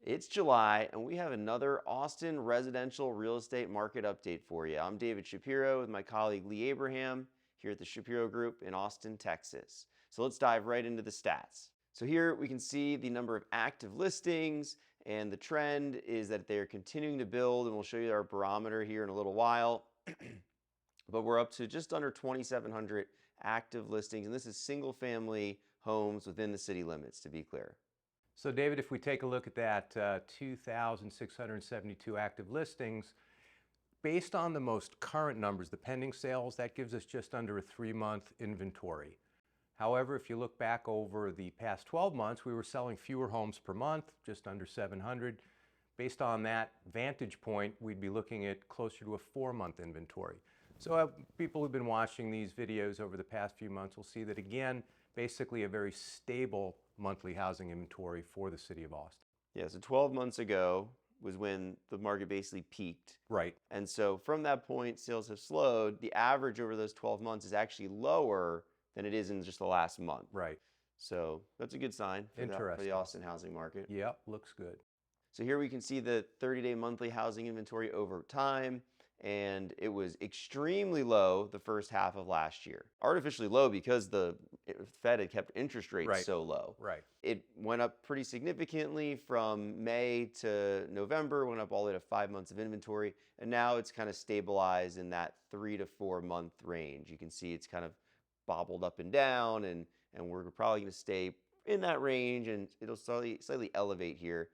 It's July, and we have another Austin residential real estate market update for you. I'm David Shapiro with my colleague Lee Abraham here at the Shapiro Group in Austin, Texas. So let's dive right into the stats. So here we can see the number of active listings, and the trend is that they're continuing to build, and we'll show you our barometer here in a little while. But we're up to just under 2,700 active listings, and this is single-family homes within the city limits, to be clear. So David, if we take a look at that 2,672 active listings, based on the most current numbers, the pending sales, that gives us just under a 3-month inventory. However, if you look back over the past 12 months, we were selling fewer homes per month, just under 700. Based on that vantage point, we'd be looking at closer to a 4-month inventory. So people who've been watching these videos over the past few months will see that, again, basically a very stable monthly housing inventory for the city of Austin. Yeah, so 12 months ago was when the market basically peaked. Right. And so from that point, sales have slowed. The average over those 12 months is actually lower than it is in just the last month. Right. So that's a good sign for the Austin housing market. Yep, looks good. So here we can see the 30-day monthly housing inventory over time, and it was extremely low the first half of last year. Artificially low because the Fed had kept interest rates so low. Right. It went up pretty significantly from May to November, went up all the way to 5 months of inventory, and now it's kind of stabilized in that 3 to 4 month range. You can see it's kind of bobbled up and down, and we're probably going to stay in that range, and it'll slightly elevate here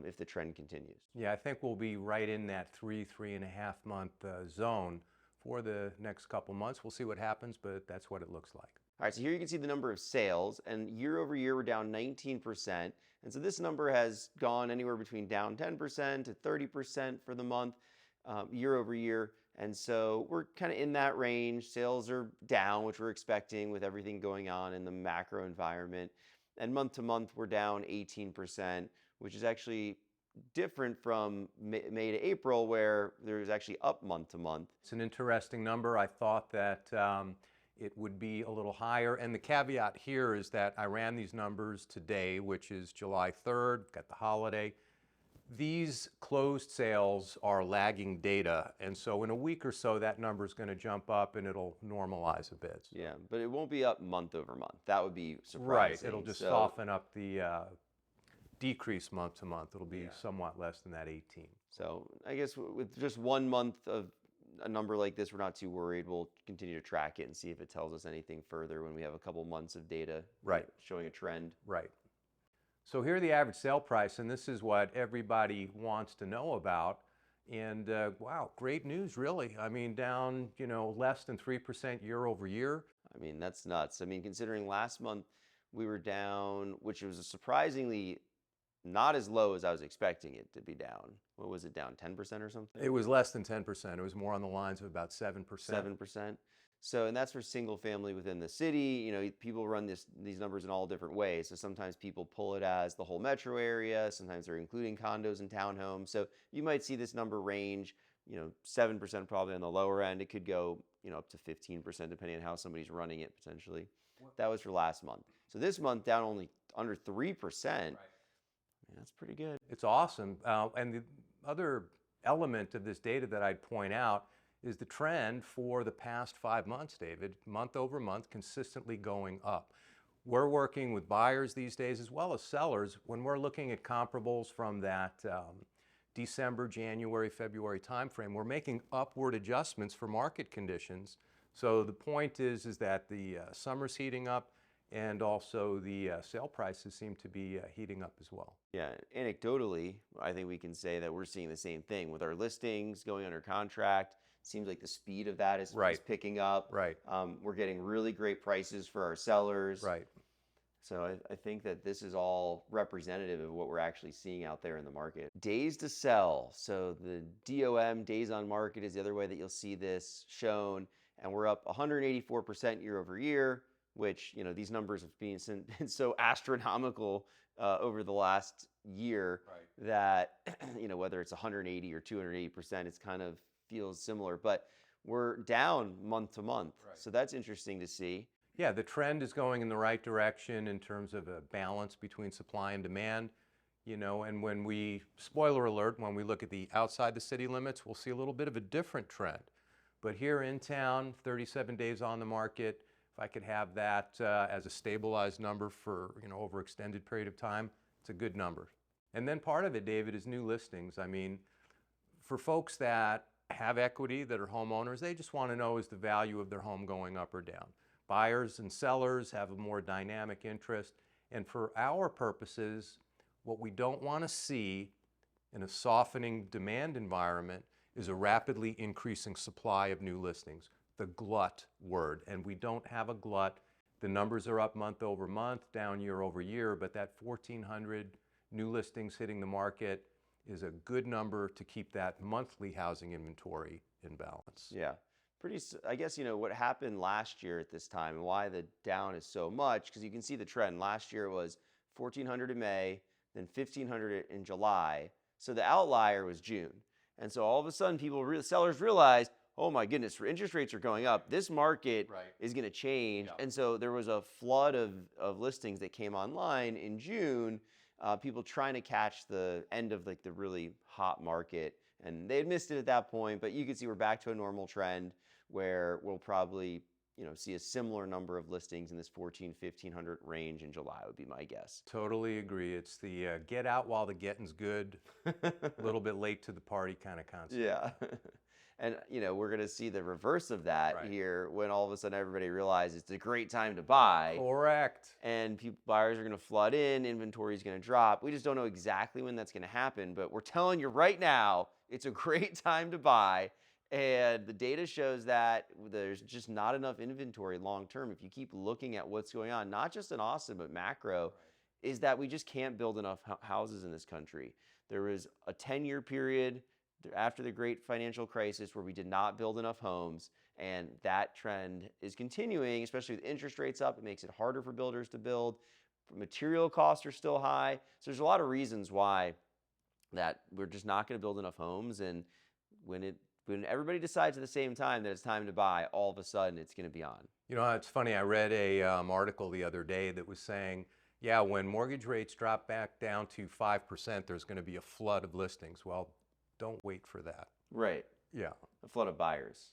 if the trend continues. Yeah, I think we'll be right in that 3.5 month zone for the next couple months. We'll see what happens, but that's what it looks like. All right, so here you can see the number of sales, and year over year we're down 19%. And so this number has gone anywhere between down 10% to 30% for the month, year over year. And so we're kind of in that range. Sales are down, which we're expecting with everything going on in the macro environment. And month to month, we're down 18%, which is actually different from May to April, where there was actually up month to month. It's an interesting number. I thought that it would be a little higher. And the caveat here is that I ran these numbers today, which is July 3rd, got the holiday. These closed sales are lagging data, and so in a week or so, that number is going to jump up and it'll normalize a bit. Yeah, but it won't be up month over month. That would be surprising. Right, it'll just soften up the decrease month to month. It'll be somewhat less than that 18. So I guess with just 1 month of a number like this, we're not too worried. We'll continue to track it and see if it tells us anything further when we have a couple months of data showing a trend. Right. So here are the average sale price, and this is what everybody wants to know about. And wow, great news, really. I mean, down, less than 3% year over year. I mean, that's nuts. I mean, considering last month we were down, which was surprisingly not as low as I was expecting it to be down. What was it, down 10% or something? It was less than 10%. It was more on the lines of about 7%. 7%. So, and that's for single family within the city. People run these numbers in all different ways. So sometimes people pull it as the whole metro area. Sometimes they're including condos and townhomes. So you might see this number range, 7% probably on the lower end. It could go, up to 15% depending on how somebody's running it potentially. That was for last month. So this month down only under 3%. Right. Yeah, that's pretty good. It's awesome. And the other element of this data that I'd point out is the trend for the past 5 months, David, month over month, consistently going up. We're working with buyers these days as well as sellers. When we're looking at comparables from that December, January, February timeframe, we're making upward adjustments for market conditions. So the point is that the summer's heating up, and also the sale prices seem to be heating up as well. Yeah, anecdotally, I think we can say that we're seeing the same thing with our listings going under contract. Seems like the speed of that is picking up. Right. We're getting really great prices for our sellers. Right. So I think that this is all representative of what we're actually seeing out there in the market. Days to sell. So the DOM, days on market, is the other way that you'll see this shown. And we're up 184% year over year, which, these numbers have been so astronomical over the last year that, whether it's 180 or 280%, it's kind of feels similar, but we're down month to month. So that's interesting to see. Yeah, the trend is going in the right direction in terms of a balance between supply and demand. And when we, spoiler alert, when we look at the outside the city limits, we'll see a little bit of a different trend. But here in town, 37 days on the market, if I could have that as a stabilized number for, over extended period of time, it's a good number. And then part of it, David, is new listings. I mean, for folks that have equity, that are homeowners, they just want to know, is the value of their home going up or down? Buyers and sellers have a more dynamic interest. And for our purposes, what we don't want to see in a softening demand environment is a rapidly increasing supply of new listings, the glut word. And we don't have a glut. The numbers are up month over month, down year over year, but that 1,400 new listings hitting the market is a good number to keep that monthly housing inventory in balance. Yeah. I guess, what happened last year at this time and why the down is so much, because you can see the trend. Last year it was 1,400 in May, then 1,500 in July. So the outlier was June. And so all of a sudden sellers realized, oh my goodness, interest rates are going up. This market is going to change. Yeah. And so there was a flood of listings that came online in June, people trying to catch the end of the really hot market. And they had missed it at that point, but you can see we're back to a normal trend where we'll probably see a similar number of listings in this 1,500 range in July would be my guess. Totally agree. It's the get out while the getting's good, a little bit late to the party kind of concept. Yeah. And we're going to see the reverse of that here when all of a sudden everybody realizes it's a great time to buy. Correct. And buyers are going to flood in, inventory is going to drop. We just don't know exactly when that's going to happen, but we're telling you right now, it's a great time to buy. And the data shows that there's just not enough inventory long term. If you keep looking at what's going on, not just in Austin, but macro, is that we just can't build enough houses in this country. There was a 10-year period after the great financial crisis where we did not build enough homes, and that trend is continuing, especially with interest rates up. It makes it harder for builders to build. Material costs are still high. So there's a lot of reasons why that we're just not going to build enough homes, and when everybody decides at the same time that it's time to buy, all of a sudden it's going to be on. It's funny. I read a article the other day that was saying, yeah, when mortgage rates drop back down to 5%, there's going to be a flood of listings. Well, don't wait for that. Right. Yeah. A flood of buyers.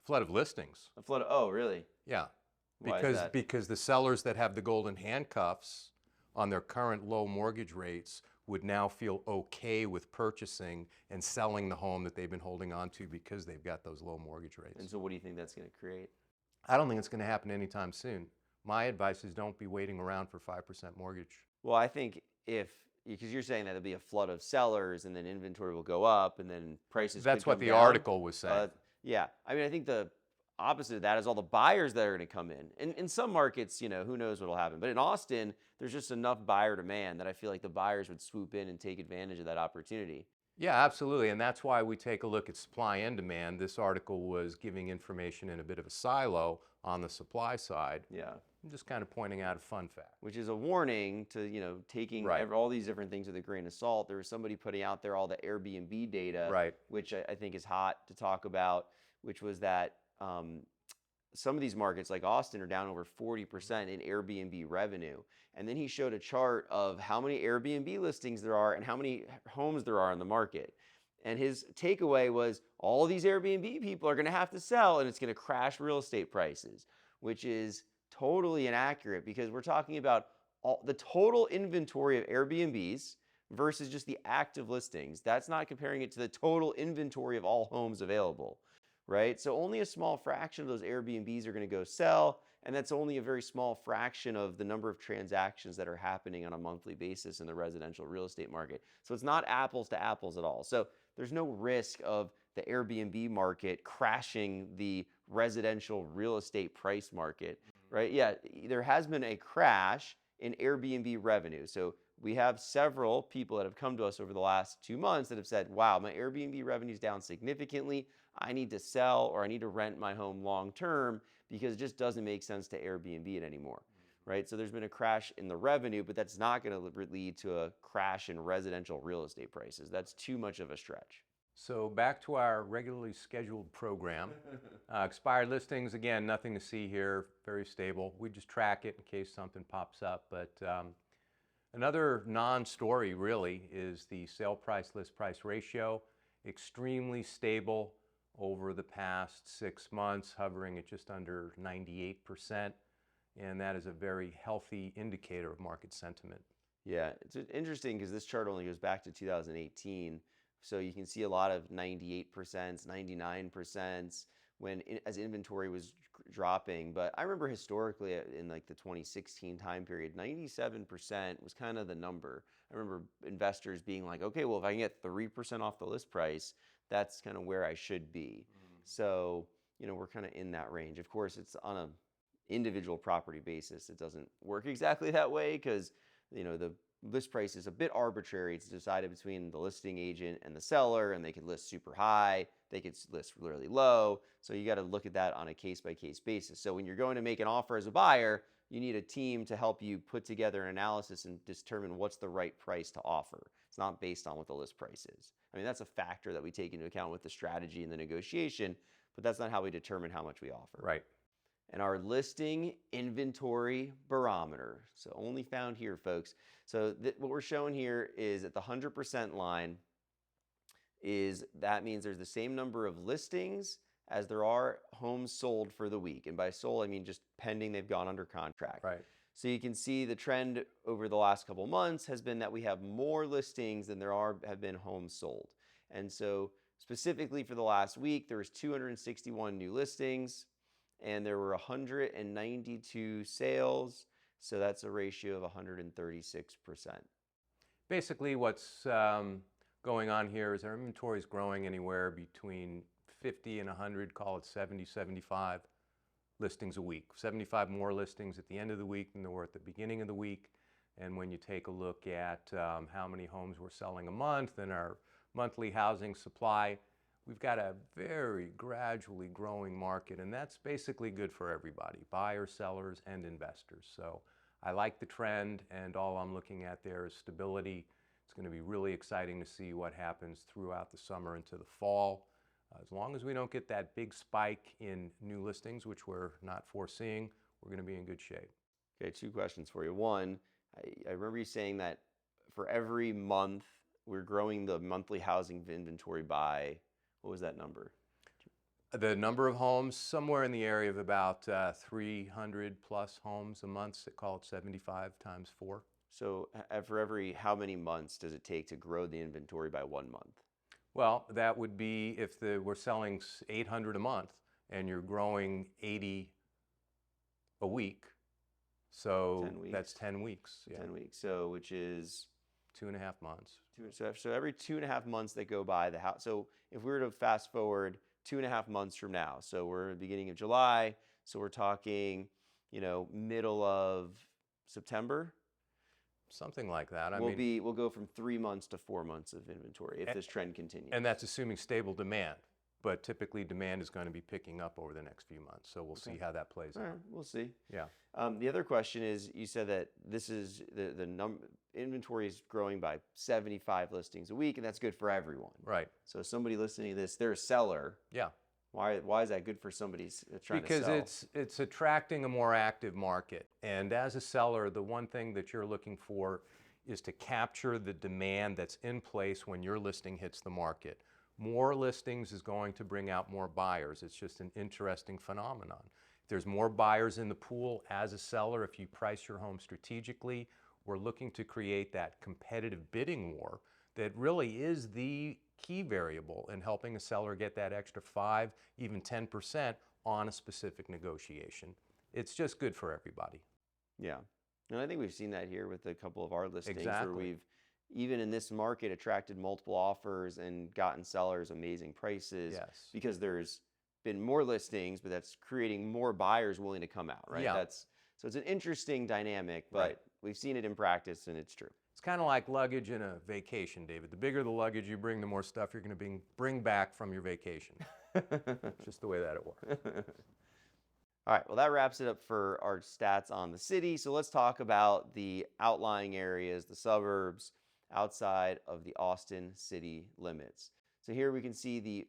Flood of listings. Oh, really? Yeah. Why is that? Because the sellers that have the golden handcuffs on their current low mortgage rates would now feel okay with purchasing and selling the home that they've been holding on to because they've got those low mortgage rates. And so what do you think that's going to create? I don't think it's going to happen anytime soon. My advice is don't be waiting around for 5% mortgage. Well, I think because you're saying that there'll be a flood of sellers and then inventory will go up and then prices That's could what come the down. article was saying. Yeah. I mean, I think the opposite of that is all the buyers that are going to come in. And in some markets, who knows what will happen. But in Austin, there's just enough buyer demand that I feel like the buyers would swoop in and take advantage of that opportunity. Yeah, absolutely. And that's why we take a look at supply and demand. This article was giving information in a bit of a silo on the supply side. Yeah. I'm just kind of pointing out a fun fact. Which is a warning to, taking all these different things with a grain of salt. There was somebody putting out there all the Airbnb data, which I think is hot to talk about, which was that some of these markets like Austin are down over 40% in Airbnb revenue. And then he showed a chart of how many Airbnb listings there are and how many homes there are on the market. And his takeaway was all these Airbnb people are going to have to sell and it's going to crash real estate prices, which is totally inaccurate because we're talking about the total inventory of Airbnbs versus just the active listings. That's not comparing it to the total inventory of all homes available, right? So only a small fraction of those Airbnbs are going to go sell, and that's only a very small fraction of the number of transactions that are happening on a monthly basis in the residential real estate market. So it's not apples to apples at all. So there's no risk of the Airbnb market crashing the residential real estate price market, right? Yeah, there has been a crash in Airbnb revenue. So we have several people that have come to us over the last 2 months that have said, wow, my Airbnb revenue is down significantly. I need to sell or I need to rent my home long term because it just doesn't make sense to Airbnb it anymore, right? So there's been a crash in the revenue, but that's not going to lead to a crash in residential real estate prices. That's too much of a stretch. So back to our regularly scheduled program. Expired listings, again, nothing to see here, very stable. We just track it in case something pops up. But Another non-story really is the sale price list price ratio, extremely stable over the past 6 months, hovering at just under 98%, and that is a very healthy indicator of market sentiment. Yeah, it's interesting because this chart only goes back to 2018. So you can see a lot of 98%, 99% as inventory was dropping. But I remember historically in like the 2016 time period, 97% was kind of the number. I remember investors being like, okay, well, if I can get 3% off the list price, that's kind of where I should be. So, we're kind of in that range. Of course, it's on a individual property basis. It doesn't work exactly that way because the list price is a bit arbitrary. It's decided between the listing agent and the seller, and they could list super high, they could list really low. So you got to look at that on a case-by-case basis. So when you're going to make an offer as a buyer, you need a team to help you put together an analysis and determine what's the right price to offer. It's not based on what the list price is. I mean, that's a factor that we take into account with the strategy and the negotiation, but that's not how we determine how much we offer. Right. And our listing inventory barometer. So only found here, folks. So what we're showing here is at the 100% line that means there's the same number of listings as there are homes sold for the week. And by sold, I mean just pending they've gone under contract. Right. So you can see the trend over the last couple months has been that we have more listings than have been homes sold. And so specifically for the last week, there was 261 new listings and there were 192 sales. So that's a ratio of 136%. Basically, what's going on here is our inventory is growing anywhere between 50 and 100, call it 70, 75 listings a week. 75 more listings at the end of the week than there were at the beginning of the week. And when you take a look at how many homes we're selling a month and our monthly housing supply, we've got a very gradually growing market, and that's basically good for everybody, buyers, sellers, and investors. So I like the trend, and all I'm looking at there is stability. It's going to be really exciting to see what happens throughout the summer into the fall. As long as we don't get that big spike in new listings, which we're not foreseeing, we're going to be in good shape. Okay, two questions for you. One, I remember you saying that for every month, we're growing the monthly housing inventory by, what was that number? The number of homes, somewhere in the area of about 300 plus homes a month, so call it 75 times 4. So for every how many months does it take to grow the inventory by 1 month? Well, that would be if we're selling 800 a month and you're growing 80 a week. So 10 weeks. That's 10 weeks. Yeah. 10 weeks. So which is 2.5 months. So every 2.5 months that go by the house. So if we were to fast forward 2.5 months from now, so we're in the beginning of July, so we're talking, middle of September. Something like that. We'll go from 3 months to 4 months of inventory if this trend continues. And that's assuming stable demand. But typically demand is going to be picking up over the next few months. So we'll see how that plays out. All right, we'll see. Yeah. The other question is, you said that this is the inventory is growing by 75 listings a week, and that's good for everyone. Right. So somebody listening to this, they're a seller. Yeah. Why is that good for somebody trying to sell? Because it's attracting a more active market. And as a seller, the one thing that you're looking for is to capture the demand that's in place when your listing hits the market. More listings is going to bring out more buyers. It's just an interesting phenomenon. If there's more buyers in the pool as a seller, if you price your home strategically, we're looking to create that competitive bidding war that really is the key variable in helping a seller get that extra 5, even 10% on a specific negotiation. It's just good for everybody. Yeah. And I think we've seen that here with a couple of our listings Exactly. where we've, even in this market, attracted multiple offers and gotten sellers amazing prices. Yes. Because there's been more listings, but that's creating more buyers willing to come out, right? Yeah. So it's an interesting dynamic, but Right. We've seen it in practice and it's true. It's kind of like luggage in a vacation, David. The bigger the luggage you bring, the more stuff you're going to bring back from your vacation. Just the way that it works. All right, well, that wraps it up for our stats on the city. So let's talk about the outlying areas, the suburbs outside of the Austin city limits. So here we can see the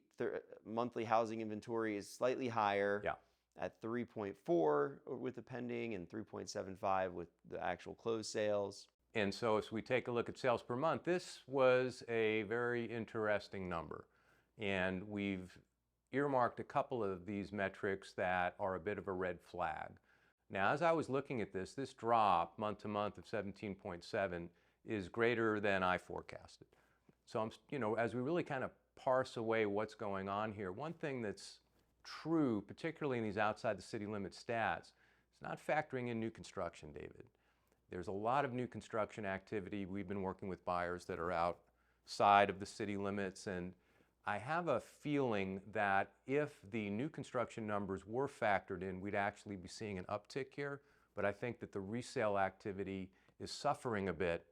monthly housing inventory is slightly higher. Yeah. At 3.4 with the pending and 3.75 with the actual closed sales. And so as we take a look at sales per month, this was a very interesting number. And we've earmarked a couple of these metrics that are a bit of a red flag. Now, as I was looking at this drop month to month of 17.7 is greater than I forecasted. So as we really kind of parse away what's going on here, one thing that's true, particularly in these outside the city limit stats, is not factoring in new construction, David. There's a lot of new construction activity. We've been working with buyers that are outside of the city limits, and I have a feeling that if the new construction numbers were factored in, we'd actually be seeing an uptick here. But I think that the resale activity is suffering a bit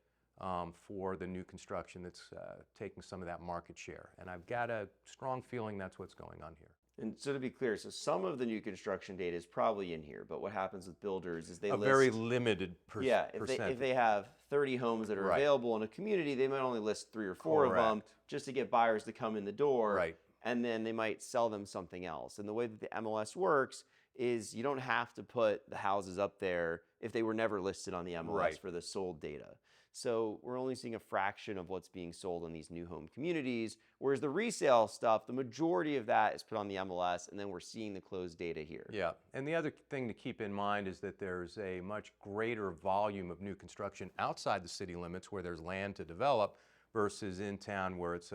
for the new construction that's taking some of that market share. And I've got a strong feeling that's what's going on here. And so to be clear, so some of the new construction data is probably in here, but what happens with builders is they a list very limited percentage. If they have 30 homes that are Right. available in a community, they might only list 3 or 4 of them Correct. just to get buyers to come in the door. Right. And then they might sell them something else. And the way that the MLS works is you don't have to put the houses up there if they were never listed on the MLS Right. for the sold data. So we're only seeing a fraction of what's being sold in these new home communities, whereas the resale stuff, the majority of that is put on the MLS, and then we're seeing the closed data here. Yeah, and the other thing to keep in mind is that there's a much greater volume of new construction outside the city limits where there's land to develop versus in town where it's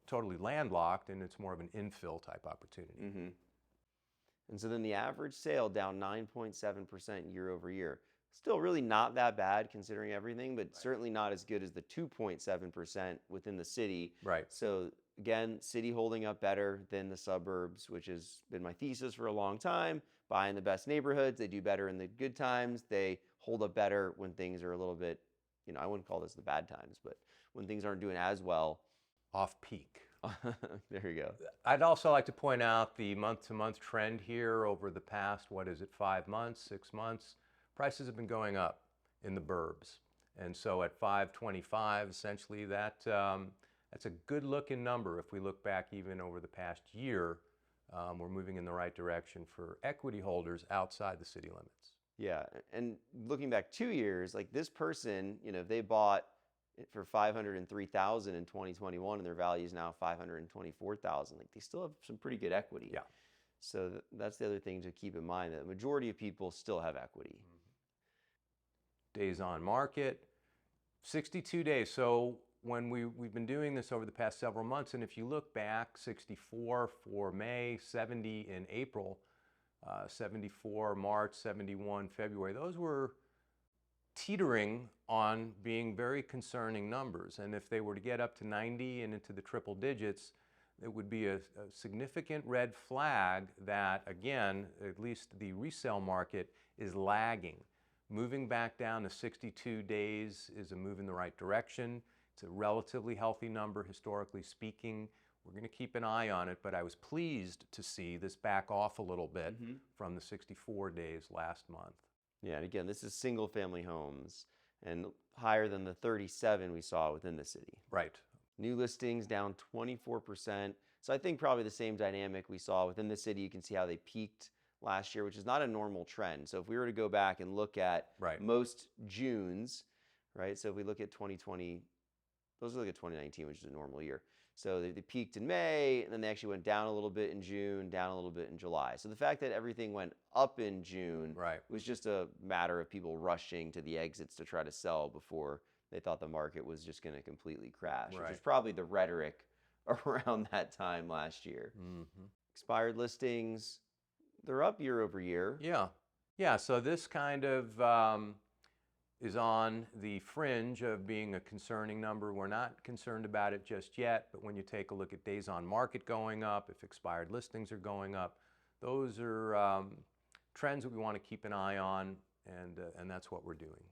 totally landlocked and it's more of an infill type opportunity. Mm-hmm. And so then the average sale down 9.7% year over year. Still really not that bad considering everything, but certainly not as good as the 2.7% within the city. Right. So again, city holding up better than the suburbs, which has been my thesis for a long time. Buying the best neighborhoods, they do better in the good times. They hold up better when things are a little bit, I wouldn't call this the bad times, but when things aren't doing as well. Off peak. There you go. I'd also like to point out the month-to-month trend here over the past, 5 months, 6 months. Prices have been going up in the burbs. And so at 525, essentially that's a good looking number. If we look back even over the past year, we're moving in the right direction for equity holders outside the city limits. Yeah, and looking back 2 years, like this person, if they bought it for $503,000 in 2021 and their value is now $524,000, like they still have some pretty good equity. Yeah. So that's the other thing to keep in mind, that the majority of people still have equity. Days on market, 62 days. So when we've been doing this over the past several months, and if you look back, 64 for May, 70 in April, 74 March, 71 February, those were teetering on being very concerning numbers. And if they were to get up to 90 and into the triple digits, it would be a significant red flag that, again, at least the resale market is lagging. Moving back down to 62 days is a move in the right direction. It's a relatively healthy number, historically speaking. We're going to keep an eye on it, but I was pleased to see this back off a little bit from the 64 days last month. Yeah, and again, this is single family homes and higher than the 37 we saw within the city. Right. New listings down 24%. So I think probably the same dynamic we saw within the city. You can see how they peaked last year, which is not a normal trend. So if we were to go back and look at most Junes, right? So if we look at 2020, let's look at 2019, which is a normal year. So they peaked in May, and then they actually went down a little bit in June, down a little bit in July. So the fact that everything went up in June was just a matter of people rushing to the exits to try to sell before they thought the market was just going to completely crash, which is probably the rhetoric around that time last year. Expired listings, they're up year over year. Yeah, so this kind of is on the fringe of being a concerning number. We're not concerned about it just yet, but when you take a look at days on market going up, if expired listings are going up, those are trends that we want to keep an eye on, and that's what we're doing.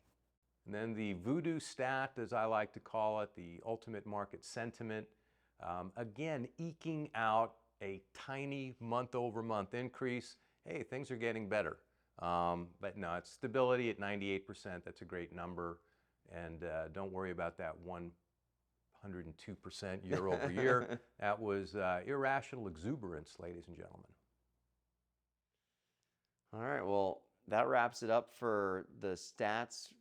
And then the voodoo stat, as I like to call it, the ultimate market sentiment, again, eking out a tiny month-over-month increase. Hey, things are getting better. But no, it's stability at 98%. That's a great number. And don't worry about that 102% year over year. That was irrational exuberance, ladies and gentlemen. All right, well, that wraps it up for the stats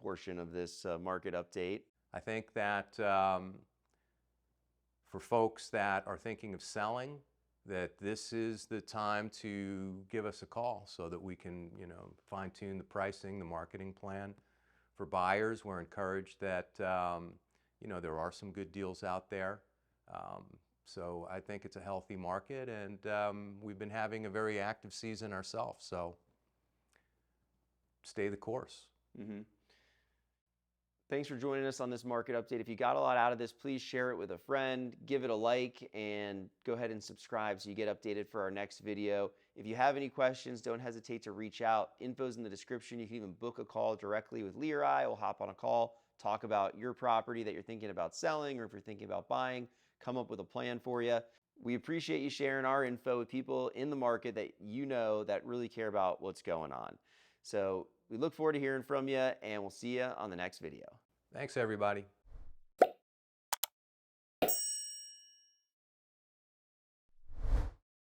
portion of this market update. I think that for folks that are thinking of selling, that this is the time to give us a call so that we can, fine tune the pricing, the marketing plan. For buyers, we're encouraged that, there are some good deals out there. So I think it's a healthy market, and we've been having a very active season ourselves. So stay the course. Mm-hmm. Thanks for joining us on this market update. If you got a lot out of this, please share it with a friend, give it a like, and go ahead and subscribe so you get updated for our next video. If you have any questions, don't hesitate to reach out. Info's in the description. You can even book a call directly with Lee or I. We'll hop on a call, talk about your property that you're thinking about selling, or if you're thinking about buying, come up with a plan for you. We appreciate you sharing our info with people in the market that that really care about what's going on. So we look forward to hearing from you, and we'll see you on the next video. Thanks, everybody.